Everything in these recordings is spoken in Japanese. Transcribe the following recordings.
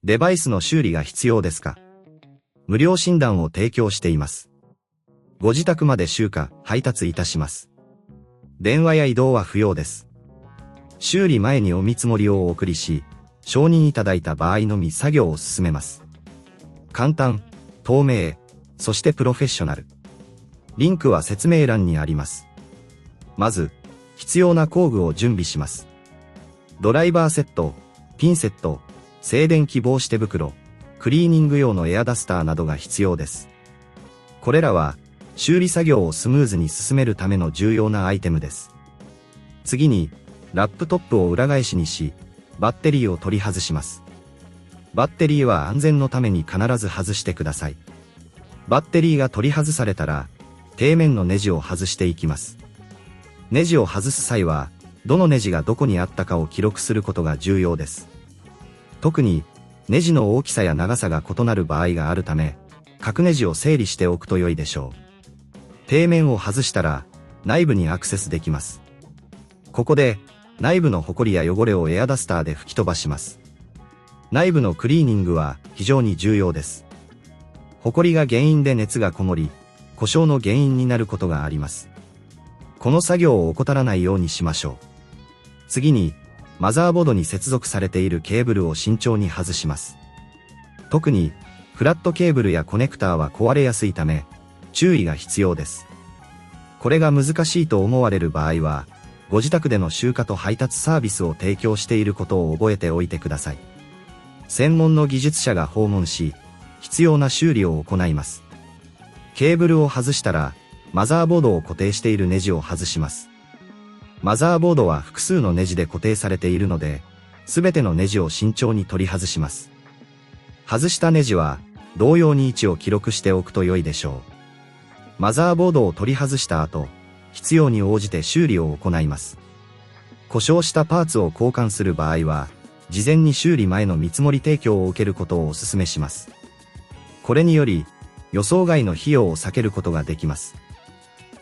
デバイスの修理が必要ですか？無料診断を提供しています。ご自宅まで集荷、配達いたします。電話や移動は不要です。修理前にお見積もりをお送りし、承認いただいた場合のみ作業を進めます。簡単、透明、そしてプロフェッショナル。リンクは説明欄にあります。まず、必要な工具を準備します。ドライバーセット、ピンセット、静電気防止手袋、クリーニング用のエアダスターなどが必要です。これらは、修理作業をスムーズに進めるための重要なアイテムです。次に、ラップトップを裏返しにし、バッテリーを取り外します。バッテリーは安全のために必ず外してください。バッテリーが取り外されたら、底面のネジを外していきます。ネジを外す際は、どのネジがどこにあったかを記録することが重要です。特に、ネジの大きさや長さが異なる場合があるため、各ネジを整理しておくと良いでしょう。底面を外したら、内部にアクセスできます。ここで、内部のホコリや汚れをエアダスターで吹き飛ばします。内部のクリーニングは非常に重要です。ホコリが原因で熱がこもり、故障の原因になることがあります。この作業を怠らないようにしましょう。次に、マザーボードに接続されているケーブルを慎重に外します。特に、フラットケーブルやコネクターは壊れやすいため、注意が必要です。これが難しいと思われる場合は、ご自宅での集荷と配達サービスを提供していることを覚えておいてください。専門の技術者が訪問し、必要な修理を行います。ケーブルを外したら、マザーボードを固定しているネジを外します。マザーボードは複数のネジで固定されているので、すべてのネジを慎重に取り外します。外したネジは、同様に位置を記録しておくと良いでしょう。マザーボードを取り外した後、必要に応じて修理を行います。故障したパーツを交換する場合は、事前に修理前の見積もり提供を受けることをお勧めします。これにより、予想外の費用を避けることができます。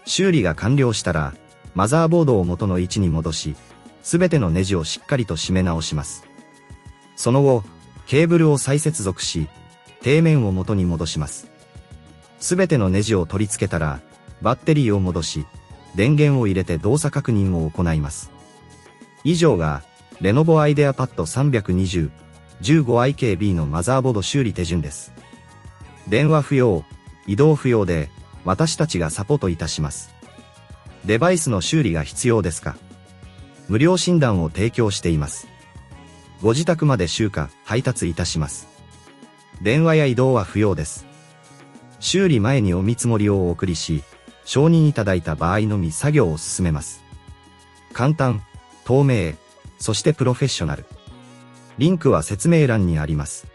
修理が完了したら、マザーボードを元の位置に戻し、すべてのネジをしっかりと締め直します。その後、ケーブルを再接続し、底面を元に戻します。すべてのネジを取り付けたら、バッテリーを戻し、電源を入れて動作確認を行います。以上が、Lenovo IdeaPad 320-15IKB のマザーボード修理手順です。電話不要、移動不要で、私たちがサポートいたします。デバイスの修理が必要ですか？無料診断を提供しています。ご自宅まで集荷、配達いたします。電話や移動は不要です。修理前にお見積もりをお送りし、承認いただいた場合のみ作業を進めます。簡単、透明、そしてプロフェッショナル。リンクは説明欄にあります。